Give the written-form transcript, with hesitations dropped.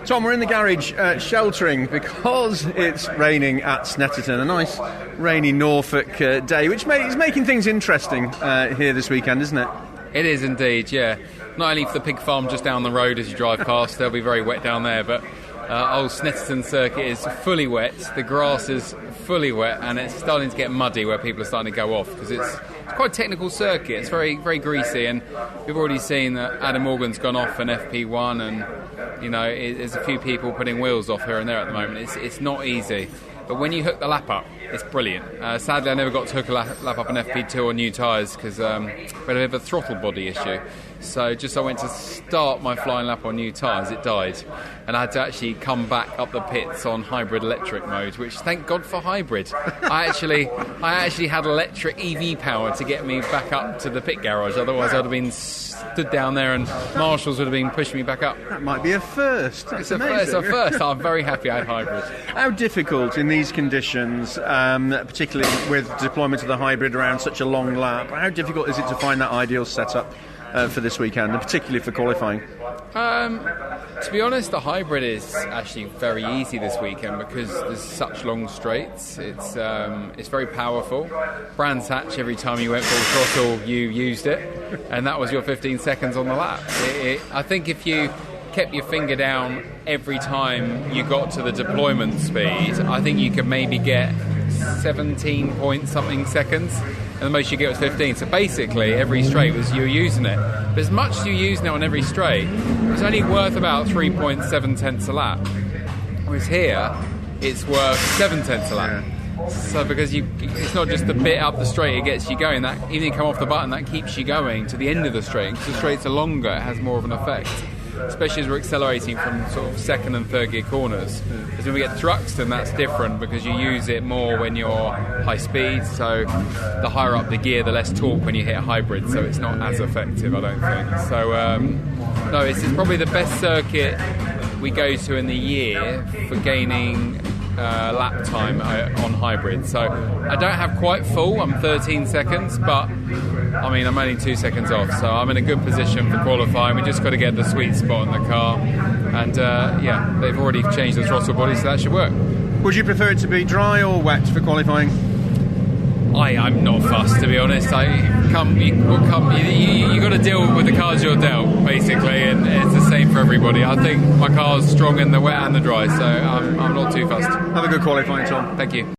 Tom, we're in the garage sheltering because it's raining at Snetterton. A nice rainy Norfolk day, which is making things interesting here this weekend, isn't it? It is indeed, yeah. Not only for the pig farm just down the road as you drive past, they'll be very wet down there, but old Snetterton circuit is fully wet, the grass is fully wet, and it's starting to get muddy where people are starting to go off, because it's quite a technical circuit. It's very, very greasy, and we've already seen that Adam Morgan's gone off an FP1, and, you know, there's a few people putting wheels off here and there at the moment. It's not easy. But when you hook the lap up, it's brilliant. Sadly, I never got to hook a lap up an FP2 or new tyres because we had a bit of a throttle body issue. So just I went to start my flying lap on new tyres, it died. And I had to actually come back up the pits on hybrid electric mode, which thank God for hybrid. I actually had electric EV power to get me back up to the pit garage. Otherwise, I'd have been stood down there and marshals would have been pushing me back up. That might be a first. It's a first. I'm very happy I had hybrid. How difficult in these conditions, particularly with deployment of the hybrid around such a long lap, how difficult is it to find that ideal setup for this weekend, and particularly for qualifying? To be honest, the hybrid is actually very easy this weekend because there's such long straights. It's very powerful. Brands Hatch, every time you went full throttle, you used it, and that was your 15 seconds on the lap. I think if you kept your finger down every time you got to the deployment speed, I think you could maybe get 17 point something seconds, and the most you get was 15. So basically every straight was you using it, but as much as you using it on every straight, it's only worth about 3.7 tenths a lap, whereas here it's worth 7 tenths a lap. So because it's not just the bit up the straight it gets you going, that even if you come off the button, that keeps you going to the end of the straight. Because the straights are longer, it has more of an effect, especially as we're accelerating from sort of second and third gear corners. Because when we get to Truxton, that's different because you use it more when you're high speed, so the higher up the gear, the less torque when you hit a hybrid, so it's not as effective, I don't think. So, no, it's probably the best circuit we go to in the year for gaining lap time on hybrid. So I don't have quite full, I'm 13 seconds, but I mean, I'm only 2 seconds off, so I'm in a good position for qualifying. We just got to get the sweet spot in the car, and yeah, they've already changed the throttle body, so that should work. Would you prefer it to be dry or wet for qualifying? I'm not fussed, to be honest. You got to deal with the cars you're dealt, basically, and it's the same for everybody. I think my car's strong in the wet and the dry, so I'm not too fussed. Have a good qualifying, Tom. Thank you.